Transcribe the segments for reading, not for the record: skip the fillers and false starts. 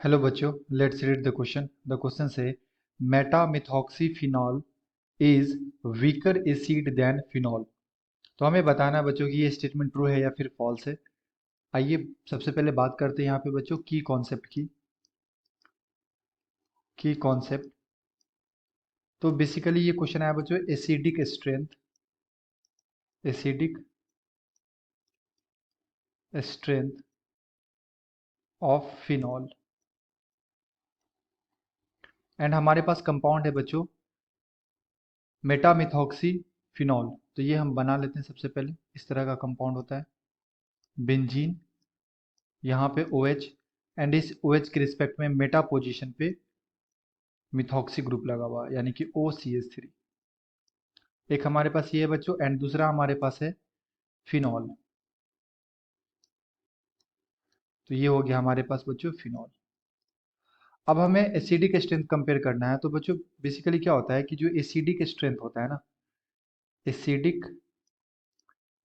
Hello बच्चों, let's read the question. The question says metamethoxyphenol is weaker acid than phenol. तो हमें बताना है बच्चों कि ये स्टेटमेंट ट्रू है या फिर फॉल्स है। आइए सबसे पहले बात करते हैं यहाँ पे बच्चों की कॉन्सेप्ट की कॉन्सेप्ट। तो बेसिकली ये क्वेश्चन आया बच्चों acidic strength of phenol. And हमारे पास कंपाउंड है बच्चों मेटामिथॉक्सीफिनॉल। तो ये हम बना लेते हैं। सबसे पहले इस तरह का कंपाउंड होता है बेंजीन, यहाँ पे OH एंड इस OH के रिस्पेक्ट में मेटा पोजीशन पे मिथॉक्सी ग्रुप लगा हुआ है यानी कि OCH3। एक हमारे पास ये है बच्चों एंड दूसरा हमारे पास है फिनॉल। तो ये हो गया हमारे पास बच्चों फिनॉल। अब हमें एसिडिक स्ट्रेंथ कंपेयर करना है। तो बच्चों बेसिकली क्या होता है कि जो एसिडिक स्ट्रेंथ होता है ना, acidic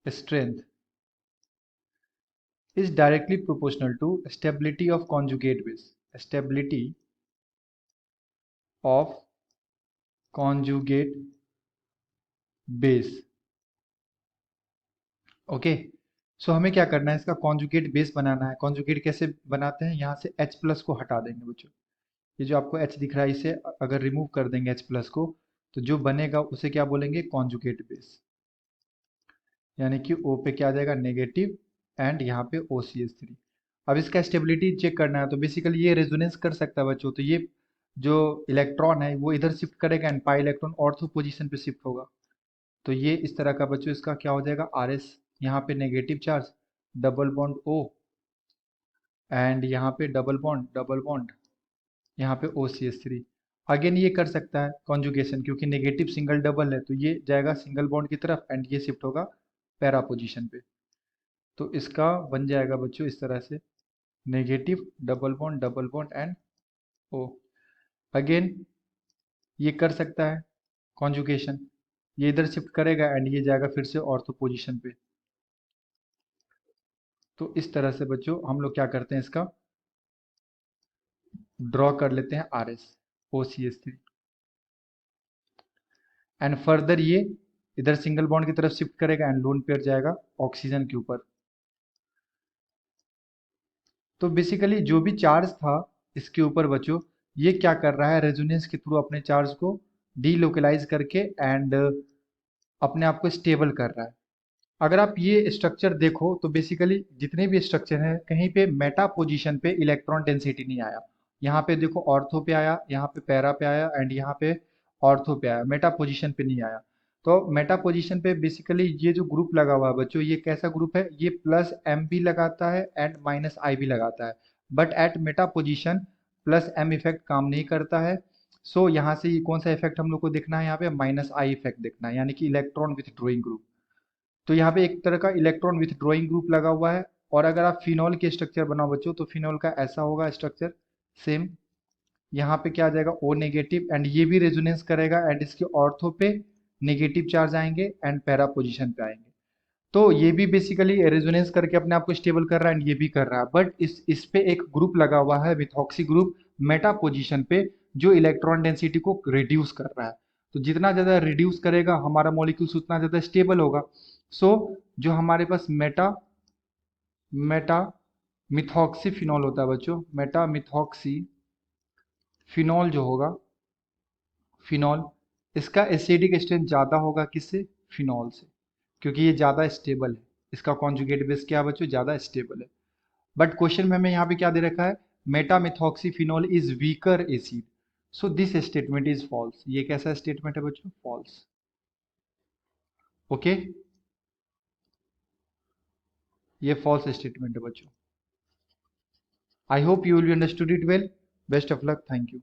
strength is directly proportional to stability of conjugate base. Stability of conjugate base. Okay. So हमें क्या करना है, इसका कॉन्जुगेट बेस बनाना है। कॉन्जुगेट कैसे बनाते हैं, यहाँ से H प्लस को हटा देंगे बच्चों। ये जो आपको H दिख रहा है इसे अगर रिमूव कर देंगे H प्लस को, तो जो बनेगा उसे क्या बोलेंगे, कॉन्जुगेट बेस। यानी कि O पे क्या आ जाएगा, नेगेटिव, एंड यहाँ पे OCH3। अब इसका स्टेबिलिटी चेक करना है। तो बेसिकली ये रेजोनेंस कर सकता है बच्चों। तो ये जो इलेक्ट्रॉन है वो इधर शिफ्ट करेगा and pi electron ortho position पे शिफ्ट होगा। तो ये इस तरह का बच्चों इसका क्या हो जाएगा, RS। यहाँ पे negative charge, double bond O, and यहाँ पे डबल बॉन्ड यहाँ पे OCH3। अगेन ये कर सकता है कॉन्जुगेशन, क्योंकि नेगेटिव सिंगल डबल है तो ये जाएगा सिंगल बॉन्ड की तरफ एंड ये शिफ्ट होगा पैरा पोजीशन पे। तो इसका बन जाएगा बच्चों इस तरह से, negative double bond and O। Again ये कर सकता है कॉन्जुगेशन, ये इधर शिफ्ट करेगा एंड ये जाएगा फिर से ऑर्थो पोजीशन पे। तो इस तरह से बच्चों हम लोग क्या करते हैं, इसका ड्रॉ कर लेते हैं RS OCH3। एंड फर्दर ये इधर सिंगल बॉन्ड की तरफ शिफ्ट करेगा एंड लोन पेयर जाएगा ऑक्सीजन के ऊपर। तो बेसिकली जो भी चार्ज था इसके ऊपर बच्चों, ये क्या कर रहा है, रेजोनेंस के थ्रू अपने चार्ज को डीलोकलाइज करके एंड अपने आप को स्टेबल कर रहा है। अगर आप ये स्ट्रक्चर देखो तो बेसिकली जितने भी स्ट्रक्चर हैं कहीं पे मेटा पोजीशन पे इलेक्ट्रॉन डेंसिटी नहीं आया। यहाँ पे देखो ऑर्थो पे आया, यहाँ पे पैरा पे आया एंड यहाँ पे ऑर्थो पे आया, मेटा पोजीशन पे नहीं आया। तो मेटा पोजीशन पे बेसिकली ये जो ग्रुप लगा हुआ है बच्चों, ये कैसा ग्रुप है, ये प्लस M भी लगाता है एंड माइनस I भी लगाता है। But at Meta position plus M effect काम नहीं करता है। सो यहाँ से ये कौन सा इफेक्ट हम लोग को देखना है, यहाँ पे माइनस I इफेक्ट देखना है, यानी कि इलेक्ट्रॉन विथ ड्रॉइंग ग्रुप। तो यहाँ पे एक तरह का इलेक्ट्रॉन विथ ड्रॉइंग ग्रुप लगा हुआ है। और अगर आप फिनॉल के स्ट्रक्चर बनाओ बच्चों तो फिनॉल का ऐसा होगा स्ट्रक्चर सेम। यहाँ पे क्या आ जाएगा, O नेगेटिव, एंड ये भी रेजोनेंस करेगा एंड इसके ऑर्थो पे नेगेटिव चार्ज आएंगे एंड पैरा पोजीशन पे आएंगे। तो ये भी बेसिकली रेजोनेंस करके अपने आप को स्टेबल कर रहा है एंड ये भी कर रहा है। बट इस पे एक ग्रुप लगा हुआ है मिथॉक्सी ग्रुप मेटा पोजीशन पे, जो इलेक्ट्रॉन डेंसिटी को रिड्यूस कर रहा है। तो जितना ज्यादा रिड्यूस करेगा हमारा मॉलिक्यूल्स उतना ज्यादा स्टेबल होगा। सो जो हमारे पास मेटा मेटा मिथॉक्सी फिनॉल होता है बच्चों, मेटा मिथॉक्सी फिनॉल जो होगा, फिनॉल, इसका एसिडिक स्ट्रेंथ ज्यादा होगा किससे, फिनॉल से, क्योंकि ये ज्यादा स्टेबल है। इसका कॉन्जुगेट बेस क्या है बच्चों, ज्यादा स्टेबल है। बट क्वेश्चन में हमें यहाँ पे क्या दे रखा है, metamethoxyphenol is weaker acid. So this statement is false. ये कैसा स्टेटमेंट है बच्चों, फॉल्स। ओके, ये फॉल्स स्टेटमेंट है बच्चों। I hope you will understood it well. Best of luck, thank you.